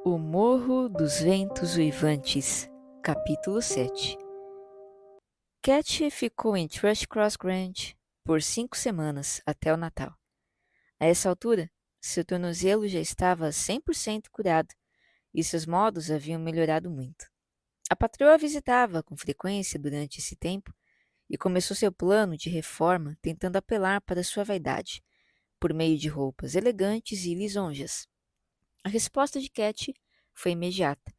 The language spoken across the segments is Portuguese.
O Morro dos Ventos Uivantes, capítulo 7. Cat ficou em Thrushcross Grange por 5 semanas até o Natal. A essa altura, seu tornozelo já estava 100% curado e seus modos haviam melhorado muito. A patroa a visitava com frequência durante esse tempo e começou seu plano de reforma tentando apelar para sua vaidade, por meio de roupas elegantes e lisonjas. A resposta de Cat foi imediata.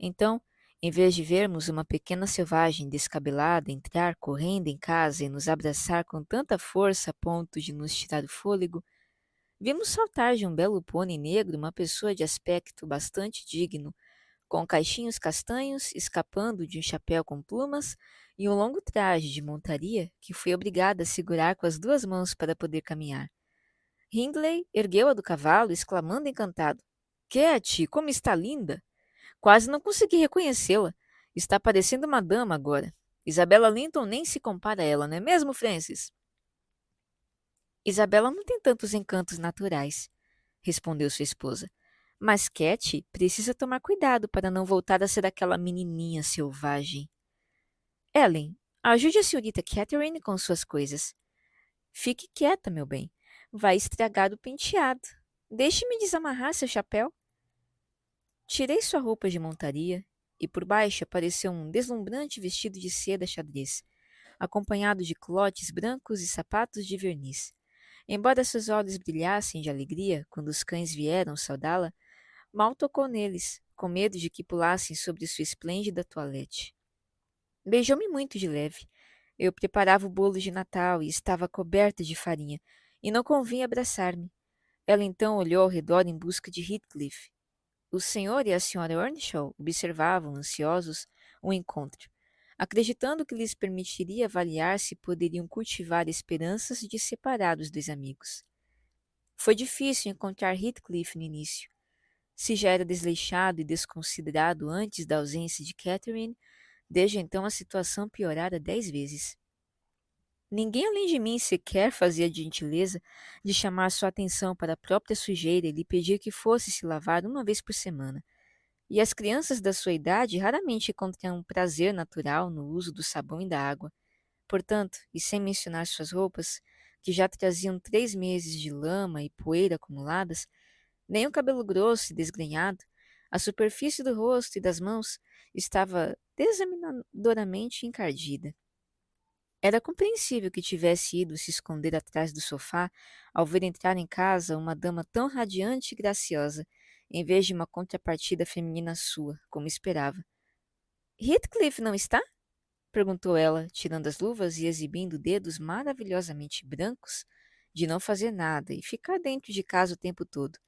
Então, em vez de vermos uma pequena selvagem descabelada entrar correndo em casa e nos abraçar com tanta força a ponto de nos tirar o fôlego, vimos saltar de um belo pônei negro uma pessoa de aspecto bastante digno, com caixinhos castanhos escapando de um chapéu com plumas e um longo traje de montaria que foi obrigada a segurar com as 2 mãos para poder caminhar. Hindley ergueu-a do cavalo, exclamando encantado: "Cat, como está linda! Quase não consegui reconhecê-la. Está parecendo uma dama agora. Isabella Linton nem se compara a ela, não é mesmo, Francis?" "Isabella não tem tantos encantos naturais", respondeu sua esposa. "Mas Cat precisa tomar cuidado para não voltar a ser aquela menininha selvagem. Ellen, ajude a senhorita Catherine com suas coisas. Fique quieta, meu bem. Vai estragar o penteado. Deixe-me desamarrar seu chapéu." Tirei sua roupa de montaria e por baixo apareceu um deslumbrante vestido de seda xadrez, acompanhado de clotes brancos e sapatos de verniz. Embora seus olhos brilhassem de alegria quando os cães vieram saudá-la, mal tocou neles, com medo de que pulassem sobre sua esplêndida toilette. Beijou-me muito de leve. Eu preparava o bolo de Natal e estava coberta de farinha, e não convinha abraçar-me. Ela então olhou ao redor em busca de Heathcliff. O senhor e a senhora Earnshaw observavam, ansiosos, o encontro, acreditando que lhes permitiria avaliar se poderiam cultivar esperanças de separar os 2 amigos. Foi difícil encontrar Heathcliff no início. Se já era desleixado e desconsiderado antes da ausência de Catherine, desde então a situação piorara 10 vezes. Ninguém além de mim sequer fazia a gentileza de chamar sua atenção para a própria sujeira e lhe pedir que fosse se lavar uma vez por semana. E as crianças da sua idade raramente encontram prazer natural no uso do sabão e da água. Portanto, e sem mencionar suas roupas, que já traziam 3 meses de lama e poeira acumuladas, nem o cabelo grosso e desgrenhado, a superfície do rosto e das mãos estava desaminadoramente encardida. Era compreensível que tivesse ido se esconder atrás do sofá ao ver entrar em casa uma dama tão radiante e graciosa, em vez de uma contrapartida feminina sua, como esperava. "Heathcliff não está?" perguntou ela, tirando as luvas e exibindo dedos maravilhosamente brancos de não fazer nada e ficar dentro de casa o tempo todo.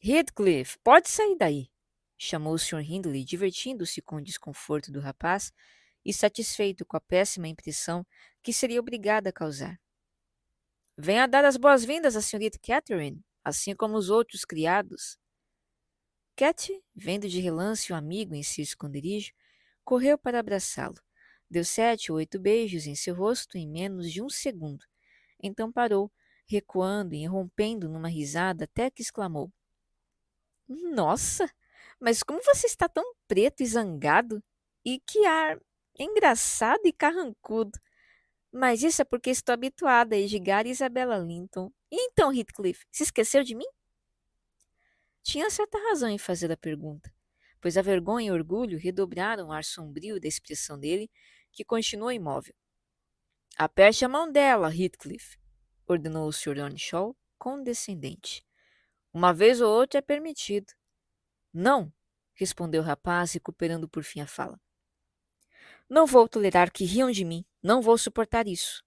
"Heathcliff, pode sair daí!" chamou o Sr. Hindley, divertindo-se com o desconforto do rapaz e satisfeito com a péssima impressão que seria obrigado a causar. "Venha dar as boas-vindas à senhorita Catherine, assim como os outros criados." Cat, vendo de relance o amigo em seu esconderijo, correu para abraçá-lo. Deu 7 ou 8 beijos em seu rosto em menos de um segundo. Então parou, recuando e irrompendo numa risada até que exclamou: "Nossa, mas como você está tão preto e zangado? E que ar engraçado e carrancudo! Mas isso é porque estou habituada a Edgar e Isabella Linton. E então, Heathcliff, se esqueceu de mim?" Tinha certa razão em fazer a pergunta, pois a vergonha e o orgulho redobraram o ar sombrio da expressão dele, que continuou imóvel. "Aperte a mão dela, Heathcliff", ordenou o Sr. Earnshaw, condescendente. "Uma vez ou outra é permitido." "Não", respondeu o rapaz, recuperando por fim a fala. "Não vou tolerar que riam de mim. Não vou suportar isso."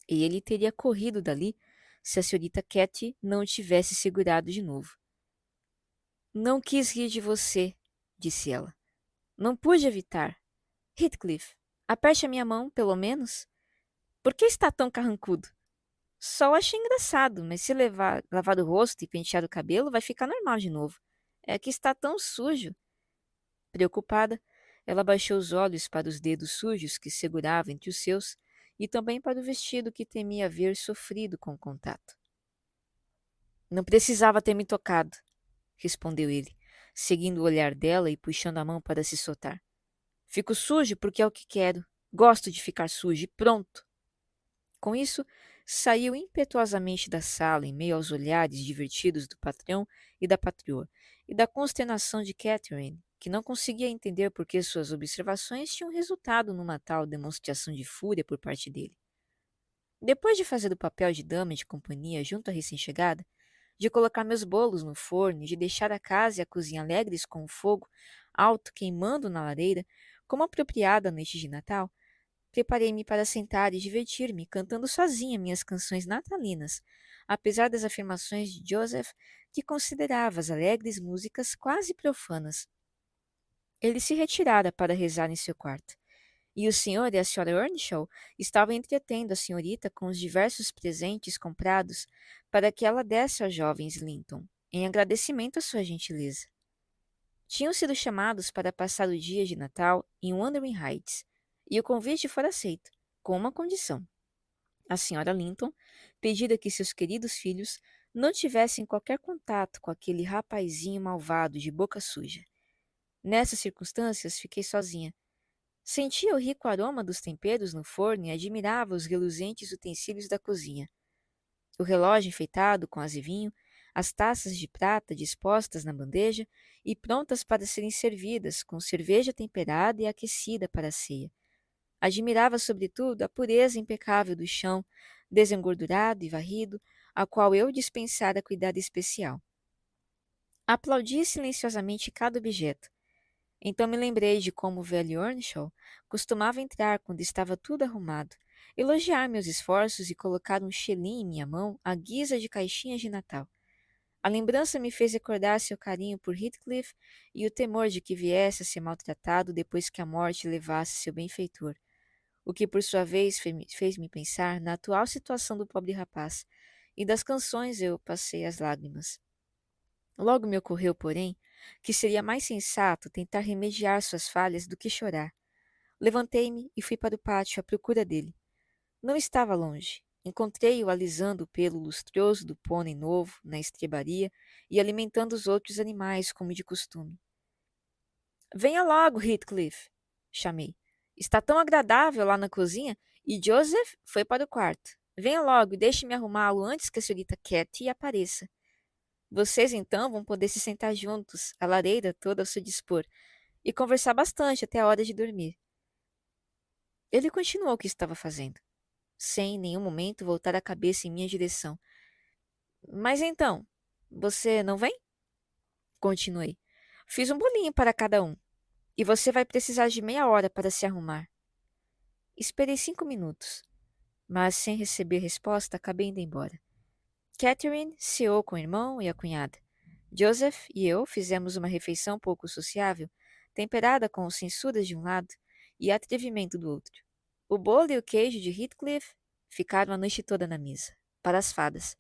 E ele teria corrido dali se a senhorita Cathy não o tivesse segurado de novo. "Não quis rir de você", disse ela. "Não pude evitar. Heathcliff, aperte a minha mão, pelo menos. Por que está tão carrancudo?" "Só o achei engraçado, mas se lavar o rosto e pentear o cabelo, vai ficar normal de novo. É que está tão sujo." Preocupada, ela baixou os olhos para os dedos sujos que segurava entre os seus e também para o vestido que temia haver sofrido com o contato. "Não precisava ter me tocado", respondeu ele. seguindo o olhar dela e puxando a mão para se soltar. Fico sujo porque é o que quero. Gosto de ficar sujo e pronto. Com isso, saiu impetuosamente da sala em meio aos olhares divertidos do patrão e da patroa, e da consternação de Catherine, que não conseguia entender por que suas observações tinham resultado numa tal demonstração de fúria por parte dele. Depois de fazer o papel de dama de companhia junto à recém-chegada, de colocar meus bolos no forno e de deixar a casa e a cozinha alegres com o fogo alto queimando na lareira, como apropriada à noite de Natal, preparei-me para sentar e divertir-me cantando sozinha minhas canções natalinas, apesar das afirmações de Joseph, que considerava as alegres músicas quase profanas. Ele se retirara para rezar em seu quarto, e o senhor e a senhora Earnshaw estavam entretendo a senhorita com os diversos presentes comprados para que ela desse aos jovens Linton, em agradecimento à sua gentileza. Tinham sido chamados para passar o dia de Natal em Wuthering Heights, e o convite fora aceito, com uma condição. A senhora Linton pedira que seus queridos filhos não tivessem qualquer contato com aquele rapazinho malvado de boca suja. Nessas circunstâncias, fiquei sozinha. Sentia o rico aroma dos temperos no forno e admirava os reluzentes utensílios da cozinha. O relógio enfeitado com azevinho, as taças de prata dispostas na bandeja e prontas para serem servidas com cerveja temperada e aquecida para a ceia. Admirava, sobretudo, a pureza impecável do chão, desengordurado e varrido, a qual eu dispensara cuidado especial. Aplaudi silenciosamente cada objeto. Então me lembrei de como o velho Earnshaw costumava entrar quando estava tudo arrumado, elogiar meus esforços e colocar um xelim em minha mão à guisa de caixinhas de Natal. A lembrança me fez recordar seu carinho por Heathcliff e o temor de que viesse a ser maltratado depois que a morte levasse seu benfeitor, o que por sua vez fez-me pensar na atual situação do pobre rapaz, e das canções eu passei as lágrimas. Logo me ocorreu, porém, que seria mais sensato tentar remediar suas falhas do que chorar. Levantei-me e fui para o pátio à procura dele. Não estava longe. Encontrei-o alisando o pelo lustroso do pônei novo na estrebaria e alimentando os outros animais como de costume. Venha logo, Heathcliff, chamei. Está tão agradável lá na cozinha e Joseph foi para o quarto. Venha logo e deixe-me arrumá-lo antes que a senhorita Cathy apareça. Vocês então vão poder se sentar juntos, a lareira toda ao seu dispor, e conversar bastante até a hora de dormir. Ele continuou o que estava fazendo, sem em nenhum momento voltar a cabeça em minha direção. Mas então, você não vem? Continuei. Fiz um bolinho para cada um, e você vai precisar de meia hora para se arrumar. Esperei 5 minutos, mas sem receber resposta acabei indo embora. Catherine ceou com o irmão e a cunhada. Joseph e eu fizemos uma refeição pouco sociável, temperada com censuras de um lado e atrevimento do outro. O bolo e o queijo de Heathcliff ficaram a noite toda na mesa, para as fadas.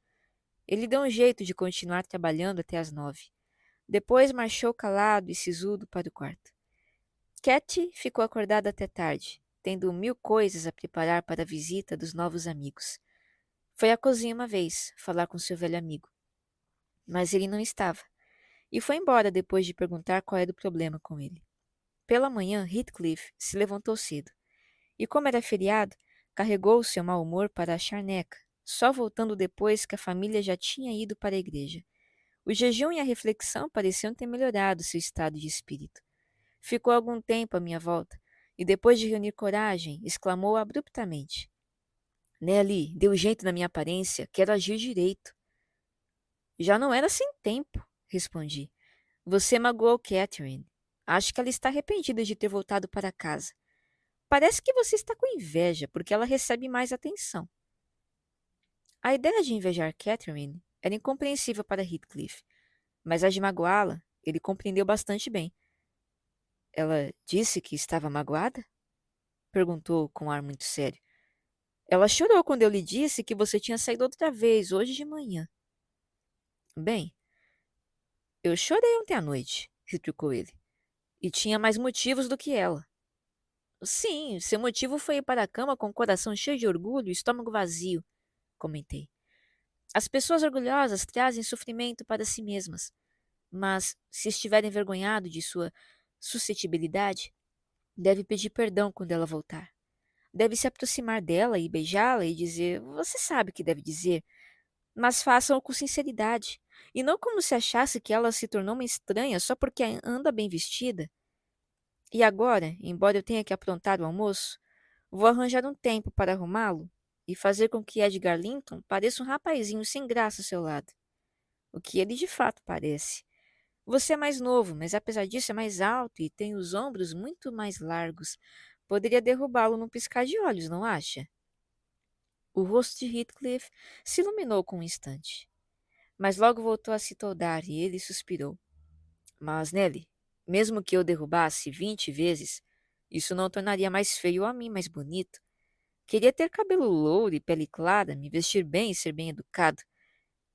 Ele deu um jeito de continuar trabalhando até às 9. Depois marchou calado e sisudo para o quarto. Cathy ficou acordada até tarde, tendo 1000 coisas a preparar para a visita dos novos amigos. Foi à cozinha uma vez, falar com seu velho amigo. Mas ele não estava, e foi embora depois de perguntar qual era o problema com ele. Pela manhã, Heathcliff se levantou cedo, e como era feriado, carregou o seu mau humor para a charneca, só voltando depois que a família já tinha ido para a igreja. O jejum e a reflexão pareciam ter melhorado seu estado de espírito. Ficou algum tempo à minha volta, e depois de reunir coragem, exclamou abruptamente: Nelly, deu jeito na minha aparência, quero agir direito. Já não era sem tempo, respondi. Você magoou Catherine. Acho que ela está arrependida de ter voltado para casa. Parece que você está com inveja, porque ela recebe mais atenção. A ideia de invejar Catherine era incompreensível para Heathcliff, mas a de magoá-la ele compreendeu bastante bem. Ela disse que estava magoada? Perguntou com um ar muito sério. Ela chorou quando eu lhe disse que você tinha saído outra vez, hoje de manhã. Bem, eu chorei ontem à noite, retrucou ele. E tinha mais motivos do que ela. Sim, seu motivo foi ir para a cama com o coração cheio de orgulho e estômago vazio, comentei. As pessoas orgulhosas trazem sofrimento para si mesmas. Mas, se estiver envergonhado de sua suscetibilidade, deve pedir perdão quando ela voltar. Deve se aproximar dela e beijá-la e dizer: Você sabe o que deve dizer, mas faça-o com sinceridade, e não como se achasse que ela se tornou uma estranha só porque anda bem vestida. E agora, embora eu tenha que aprontar o almoço, vou arranjar um tempo para arrumá-lo e fazer com que Edgar Linton pareça um rapazinho sem graça ao seu lado. O que ele de fato parece. Você é mais novo, mas apesar disso é mais alto e tem os ombros muito mais largos. Poderia derrubá-lo num piscar de olhos, não acha? O rosto de Heathcliff se iluminou com um instante, mas logo voltou a se toldar e ele suspirou. Mas, Nelly, mesmo que eu derrubasse 20 vezes, isso não tornaria mais feio a mim mais bonito. Queria ter cabelo louro e pele clara, me vestir bem e ser bem educado,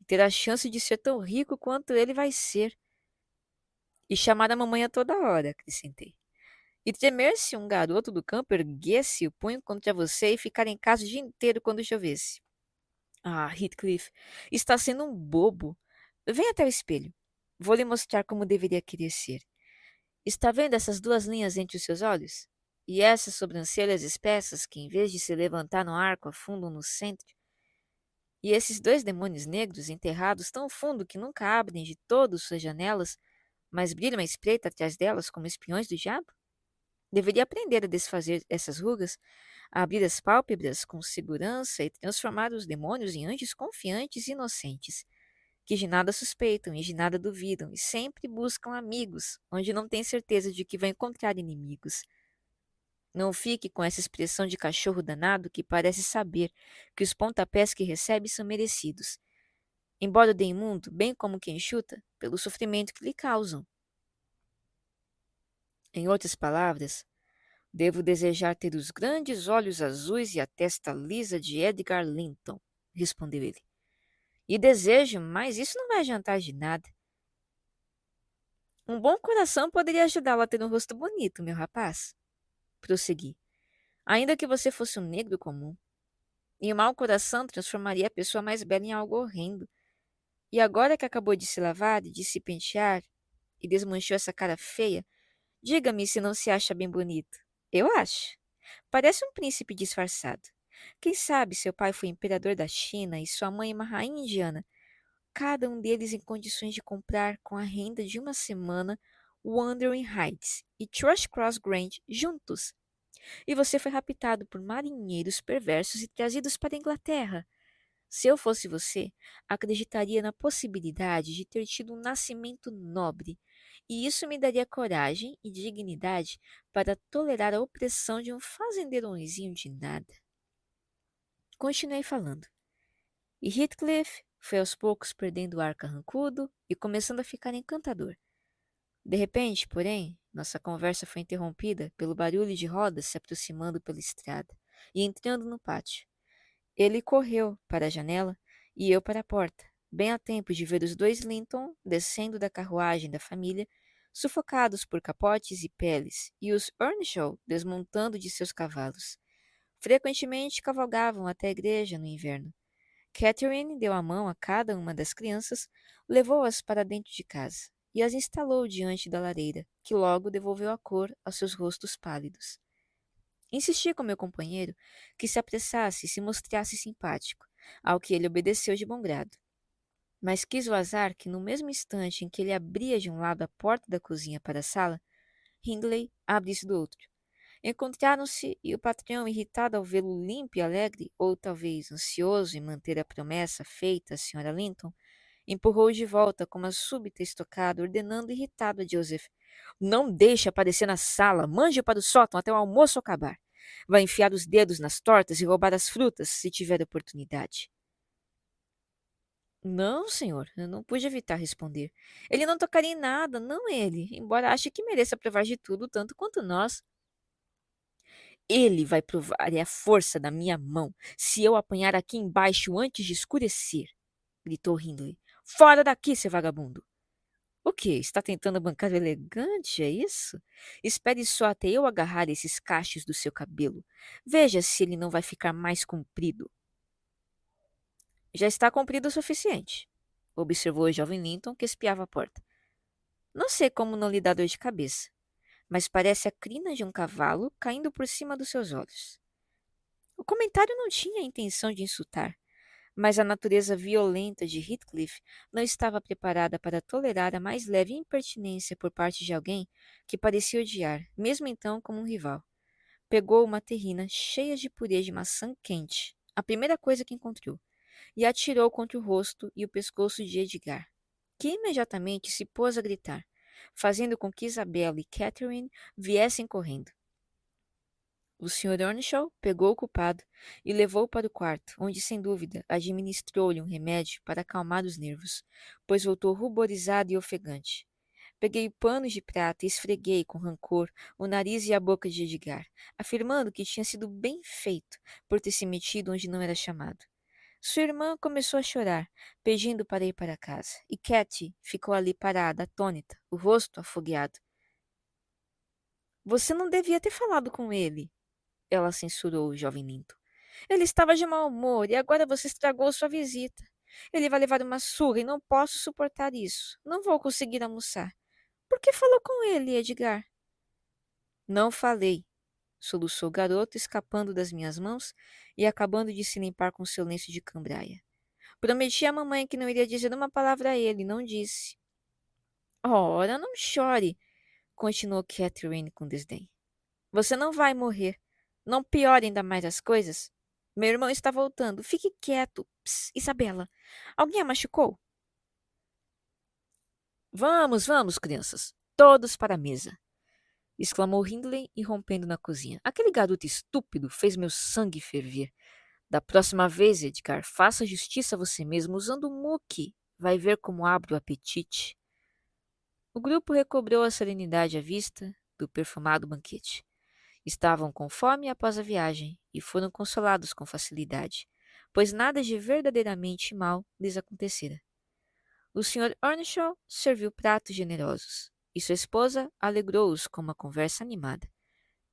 e ter a chance de ser tão rico quanto ele vai ser. E chamar a mamãe a toda hora, acrescentei. E temer se um garoto do campo erguesse o punho contra você e ficar em casa o dia inteiro quando chovesse. Ah, Heathcliff, está sendo um bobo. Venha até o espelho. Vou lhe mostrar como deveria querer ser. Está vendo essas duas linhas entre os seus olhos? E essas sobrancelhas espessas que, em vez de se levantar no arco, afundam no centro? E esses dois demônios negros enterrados tão fundo que nunca abrem de todas suas janelas, mas brilham à espreita atrás delas como espiões do diabo? Deveria aprender a desfazer essas rugas, a abrir as pálpebras com segurança e transformar os demônios em anjos confiantes e inocentes, que de nada suspeitam e de nada duvidam e sempre buscam amigos, onde não têm certeza de que vai encontrar inimigos. Não fique com essa expressão de cachorro danado que parece saber que os pontapés que recebe são merecidos, embora dê imundo, bem como quem chuta, pelo sofrimento que lhe causam. Em outras palavras, devo desejar ter os grandes olhos azuis e a testa lisa de Edgar Linton, respondeu ele. E desejo, mas isso não vai adiantar de nada. Um bom coração poderia ajudá-lo a ter um rosto bonito, meu rapaz. Prossegui. Ainda que você fosse um negro comum. E um mau coração transformaria a pessoa mais bela em algo horrendo. E agora que acabou de se lavar e de se pentear e desmanchou essa cara feia, diga-me se não se acha bem bonito. Eu acho. Parece um príncipe disfarçado. Quem sabe seu pai foi imperador da China e sua mãe uma rainha indiana, cada um deles em condições de comprar com a renda de uma semana Wuthering Heights e Thrush Cross Grange juntos. E você foi raptado por marinheiros perversos e trazidos para a Inglaterra. Se eu fosse você, acreditaria na possibilidade de ter tido um nascimento nobre, e isso me daria coragem e dignidade para tolerar a opressão de um fazendeirãozinho de nada. Continuei falando, e Heathcliff foi aos poucos perdendo o ar carrancudo e começando a ficar encantador. De repente, porém, nossa conversa foi interrompida pelo barulho de rodas se aproximando pela estrada e entrando no pátio. Ele correu para a janela e eu para a porta, bem a tempo de ver os dois Linton descendo da carruagem da família, sufocados por capotes e peles, e os Earnshaw desmontando de seus cavalos. Frequentemente cavalgavam até a igreja no inverno. Catherine deu a mão a cada uma das crianças, levou-as para dentro de casa e as instalou diante da lareira, que logo devolveu a cor aos seus rostos pálidos. Insisti com meu companheiro que se apressasse e se mostrasse simpático, ao que ele obedeceu de bom grado. Mas quis o azar que, no mesmo instante em que ele abria de um lado a porta da cozinha para a sala, Hindley abrisse do outro. Encontraram-se e o patrão, irritado ao vê-lo limpo e alegre, ou talvez ansioso em manter a promessa feita à Sra. Linton, empurrou-o de volta com uma súbita estocada, ordenando irritado a Joseph: Não deixe aparecer na sala, mande para o sótão até o almoço acabar. Vai enfiar os dedos nas tortas e roubar as frutas, se tiver oportunidade. Não, senhor, eu não pude evitar responder. Ele não tocaria em nada, não ele, embora ache que mereça provar de tudo tanto quanto nós. Ele vai provar a força da minha mão, se eu apanhar aqui embaixo antes de escurecer, gritou Hindley. Fora daqui, seu vagabundo! O quê? Está tentando bancar o elegante, é isso? Espere só até eu agarrar esses cachos do seu cabelo. Veja se ele não vai ficar mais comprido. Já está comprido o suficiente, observou o jovem Linton, que espiava a porta. Não sei como não lhe dá dor de cabeça, mas parece a crina de um cavalo caindo por cima dos seus olhos. O comentário não tinha a intenção de insultar, mas a natureza violenta de Heathcliff não estava preparada para tolerar a mais leve impertinência por parte de alguém que parecia odiar, mesmo então como um rival. Pegou uma terrina cheia de purê de maçã quente, a primeira coisa que encontrou, e atirou contra o rosto e o pescoço de Edgar, que imediatamente se pôs a gritar, fazendo com que Isabella e Catherine viessem correndo. O Sr. Earnshaw pegou o culpado e levou-o para o quarto, onde, sem dúvida, administrou-lhe um remédio para acalmar os nervos, pois voltou ruborizado e ofegante. Peguei panos de prata e esfreguei com rancor o nariz e a boca de Edgar, afirmando que tinha sido bem feito por ter se metido onde não era chamado. Sua irmã começou a chorar, pedindo para ir para casa, e Katy ficou ali parada, atônita, o rosto afogueado. Você não devia ter falado com ele, ela censurou o jovem Linton. Ele estava de mau humor e agora você estragou sua visita. Ele vai levar uma surra e não posso suportar isso. Não vou conseguir almoçar. Por que falou com ele, Edgar? Não falei, soluçou o garoto, escapando das minhas mãos e acabando de se limpar com seu lenço de cambraia. Prometi à mamãe que não iria dizer uma palavra a ele, não disse. Ora, não chore, continuou Catherine com desdém. Você não vai morrer. Não piore ainda mais as coisas. Meu irmão está voltando. Fique quieto. Psst, Isabela. Alguém a machucou? Vamos, vamos, crianças. Todos para a mesa, exclamou Hindley, irrompendo na cozinha. Aquele garoto estúpido fez meu sangue ferver. Da próxima vez, Edgar, faça justiça a você mesmo usando o muque. Vai ver como abre o apetite. O grupo recobrou a serenidade à vista do perfumado banquete. Estavam com fome após a viagem e foram consolados com facilidade, pois nada de verdadeiramente mal lhes acontecera. O Sr. Earnshaw serviu pratos generosos, e sua esposa alegrou-os com uma conversa animada.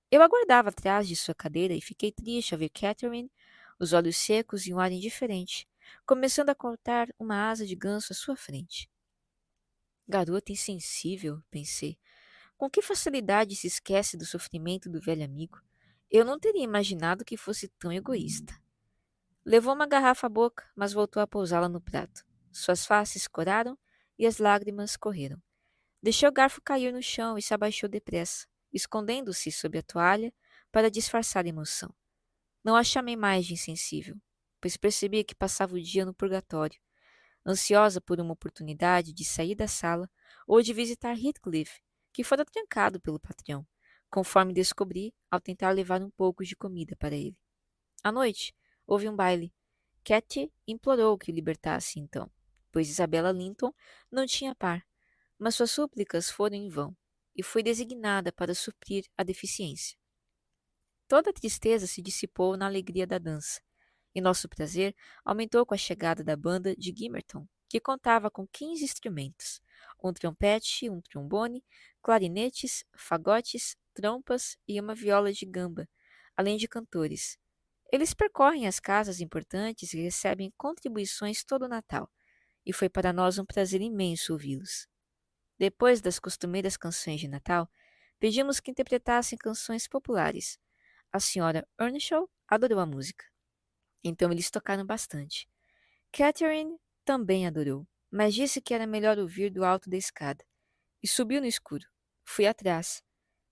Eu aguardava atrás de sua cadeira e fiquei triste ao ver Catherine, os olhos secos e um ar indiferente, começando a cortar uma asa de ganso à sua frente. Garota insensível, pensei. Com que facilidade se esquece do sofrimento do velho amigo? Eu não teria imaginado que fosse tão egoísta. Levou uma garrafa à boca, mas voltou a pousá-la no prato. Suas faces coraram e as lágrimas correram. Deixou o garfo cair no chão e se abaixou depressa, escondendo-se sob a toalha para disfarçar a emoção. Não a chamei mais de insensível, pois percebia que passava o dia no purgatório, ansiosa por uma oportunidade de sair da sala ou de visitar Heathcliff, que fora trancado pelo patrão, conforme descobri ao tentar levar um pouco de comida para ele. À noite, houve um baile. Katy implorou que o libertasse então, pois Isabella Linton não tinha par, mas suas súplicas foram em vão, e fui designada para suprir a deficiência. Toda a tristeza se dissipou na alegria da dança, e nosso prazer aumentou com a chegada da banda de Gimmerton, que contava com 15 instrumentos, um trompete, um trombone, clarinetes, fagotes, trompas e uma viola de gamba, além de cantores. Eles percorrem as casas importantes e recebem contribuições todo o Natal, e foi para nós um prazer imenso ouvi-los. Depois das costumeiras canções de Natal, pedimos que interpretassem canções populares. A senhora Earnshaw adorou a música. Então eles tocaram bastante. Catherine também adorou, mas disse que era melhor ouvir do alto da escada. E subiu no escuro. Fui atrás.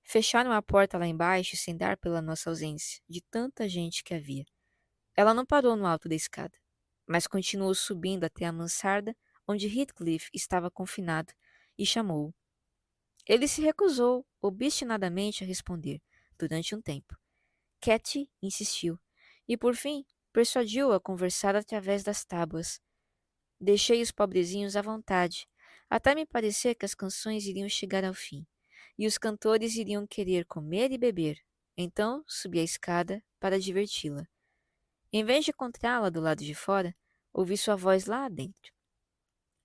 Fecharam a porta lá embaixo sem dar pela nossa ausência, de tanta gente que havia. Ela não parou no alto da escada, mas continuou subindo até a mansarda onde Heathcliff estava confinado e chamou-o. Ele se recusou obstinadamente a responder, durante um tempo. Katy insistiu, e por fim persuadiu-o a conversar através das tábuas. Deixei os pobrezinhos à vontade, até me parecer que as canções iriam chegar ao fim, e os cantores iriam querer comer e beber. Então subi a escada para diverti-la. Em vez de encontrá-la do lado de fora, ouvi sua voz lá dentro.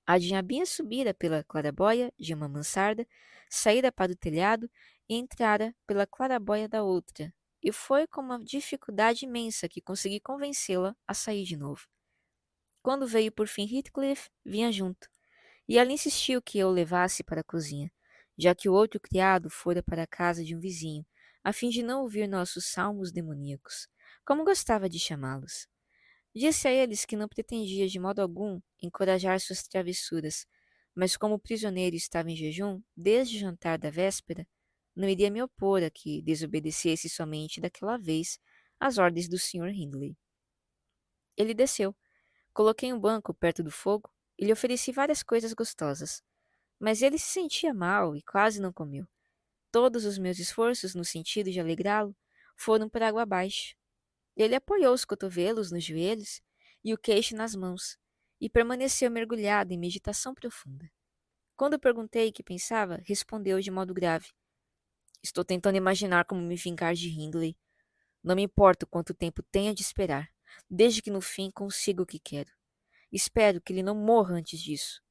A diabinha subira pela claraboia de uma mansarda, saíra para o telhado e entrara pela claraboia da outra, e foi com uma dificuldade imensa que consegui convencê-la a sair de novo. Quando veio por fim Heathcliff, vinha junto, e ela insistiu que eu o levasse para a cozinha, já que o outro criado fora para a casa de um vizinho, a fim de não ouvir nossos salmos demoníacos, como gostava de chamá-los. Disse a eles que não pretendia de modo algum encorajar suas travessuras, mas como o prisioneiro estava em jejum desde o jantar da véspera, não iria me opor a que desobedecesse somente daquela vez às ordens do Sr. Hindley. Ele desceu. Coloquei um banco perto do fogo e lhe ofereci várias coisas gostosas, mas ele se sentia mal e quase não comeu. Todos os meus esforços no sentido de alegrá-lo foram por água abaixo. Ele apoiou os cotovelos nos joelhos e o queixo nas mãos, e permaneceu mergulhado em meditação profunda. Quando perguntei o que pensava, respondeu de modo grave: Estou tentando imaginar como me vingar de Hindley. Não me importa quanto tempo tenha de esperar, desde que no fim consiga o que quero. Espero que ele não morra antes disso.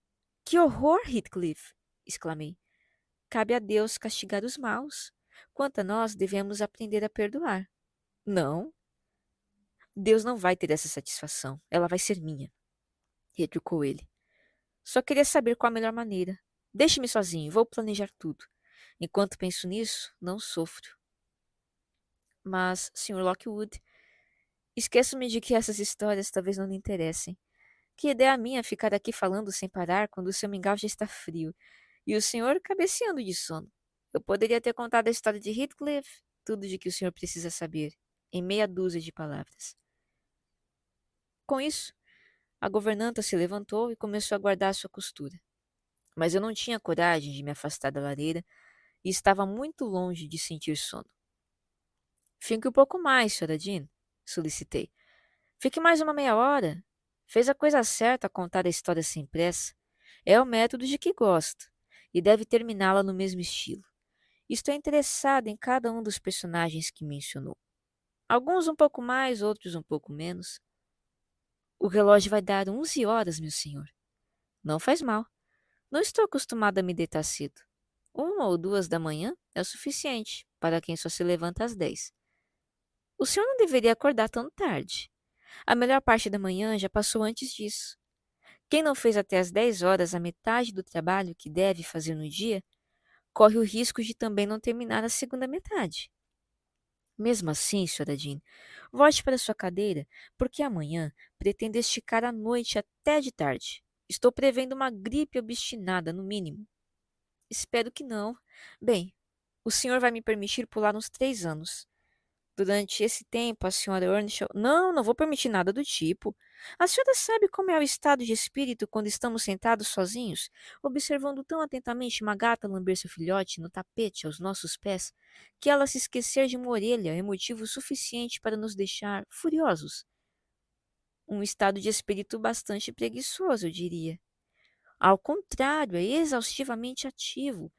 Que horror, Heathcliff! Exclamei. Cabe a Deus castigar os maus. Quanto a nós, devemos aprender a perdoar. Não, Deus não vai ter essa satisfação. Ela vai ser minha, retrucou ele. Só queria saber qual a melhor maneira. Deixe-me sozinho, vou planejar tudo. Enquanto penso nisso, não sofro. Mas, Sr. Lockwood, esqueço-me de que essas histórias talvez não lhe interessem. Que ideia minha ficar aqui falando sem parar quando o seu mingau já está frio e o senhor cabeceando de sono. Eu poderia ter contado a história de Heathcliff, tudo de que o senhor precisa saber, em meia dúzia de palavras. Com isso, a governanta se levantou e começou a guardar sua costura. Mas eu não tinha coragem de me afastar da lareira e estava muito longe de sentir sono. Fique um pouco mais, Sra. Jean, solicitei. Fique mais uma meia hora. Fez a coisa certa a contar a história sem pressa. É o método de que gosto, e deve terminá-la no mesmo estilo. Estou interessada em cada um dos personagens que mencionou. Alguns um pouco mais, outros um pouco menos. O relógio vai dar 11 horas, meu senhor. Não faz mal. Não estou acostumada a me deitar cedo. 1 ou 2 da manhã é o suficiente para quem só se levanta às 10. O senhor não deveria acordar tão tarde. A melhor parte da manhã já passou antes disso. Quem não fez até às 10 horas a metade do trabalho que deve fazer no dia, corre o risco de também não terminar a segunda metade. Mesmo assim, Sra. Jean, volte para sua cadeira, porque amanhã pretendo esticar a noite até de tarde. Estou prevendo uma gripe obstinada, no mínimo. Espero que não. Bem, o senhor vai me permitir pular uns 3 anos. Durante esse tempo, a senhora Earnshaw... Não, não vou permitir nada do tipo. A senhora sabe como é o estado de espírito quando estamos sentados sozinhos, observando tão atentamente uma gata lamber seu filhote no tapete aos nossos pés, que ela se esquecer de uma orelha é motivo suficiente para nos deixar furiosos. Um estado de espírito bastante preguiçoso, eu diria. Ao contrário, é exaustivamente ativo.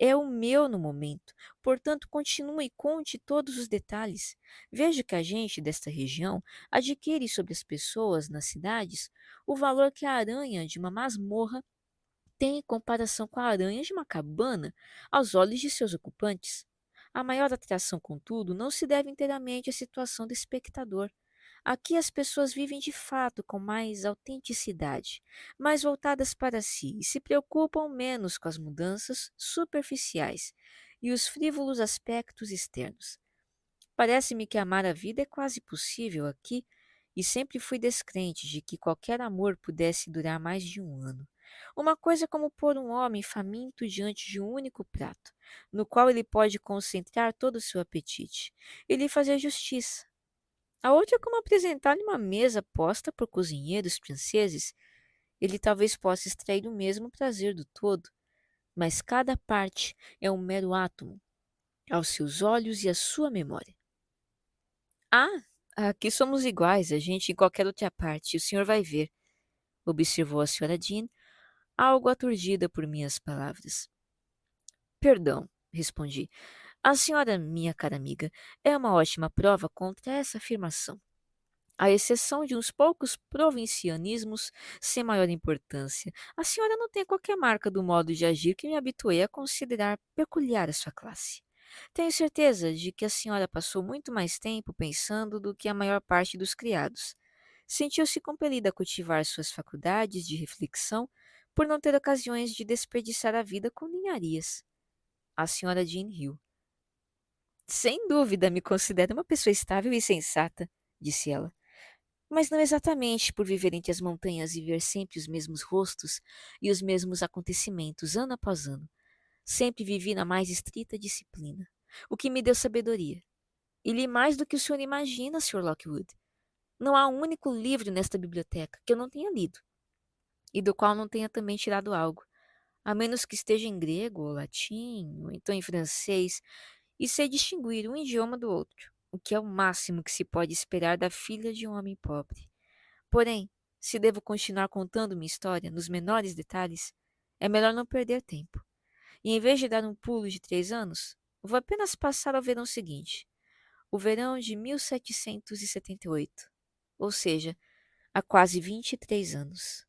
É o meu no momento, portanto, continue e conte todos os detalhes. Veja que a gente desta região adquire sobre as pessoas nas cidades o valor que a aranha de uma masmorra tem em comparação com a aranha de uma cabana aos olhos de seus ocupantes. A maior atração, contudo, não se deve inteiramente à situação do espectador. Aqui as pessoas vivem de fato com mais autenticidade, mais voltadas para si e se preocupam menos com as mudanças superficiais e os frívolos aspectos externos. Parece-me que amar a vida é quase possível aqui e sempre fui descrente de que qualquer amor pudesse durar mais de um ano. Uma coisa como pôr um homem faminto diante de um único prato, no qual ele pode concentrar todo o seu apetite, e lhe fazer justiça. A outra é como apresentar-lhe uma mesa posta por cozinheiros franceses. Ele talvez possa extrair o mesmo prazer do todo, mas cada parte é um mero átomo, aos seus olhos e à sua memória. Ah, aqui somos iguais, a gente em qualquer outra parte, o senhor vai ver, observou a senhora Jean, algo aturdida por minhas palavras. Perdão, respondi. A senhora, minha cara amiga, é uma ótima prova contra essa afirmação. À exceção de uns poucos provincianismos sem maior importância, a senhora não tem qualquer marca do modo de agir que me habituei a considerar peculiar à sua classe. Tenho certeza de que a senhora passou muito mais tempo pensando do que a maior parte dos criados. Sentiu-se compelida a cultivar suas faculdades de reflexão por não ter ocasiões de desperdiçar a vida com ninharias. A senhora Jean riu. Sem dúvida, me considero uma pessoa estável e sensata, disse ela. Mas não exatamente por viver entre as montanhas e ver sempre os mesmos rostos e os mesmos acontecimentos, ano após ano. Sempre vivi na mais estrita disciplina, o que me deu sabedoria. E li mais do que o senhor imagina, Sr. Lockwood. Não há um único livro nesta biblioteca que eu não tenha lido, e do qual não tenha também tirado algo, a menos que esteja em grego ou latim, ou então em francês, e sei distinguir um idioma do outro, o que é o máximo que se pode esperar da filha de um homem pobre. Porém, se devo continuar contando minha história nos menores detalhes, é melhor não perder tempo. E em vez de dar um pulo de 3 anos, vou apenas passar ao verão seguinte, o verão de 1778, ou seja, há quase 23 anos.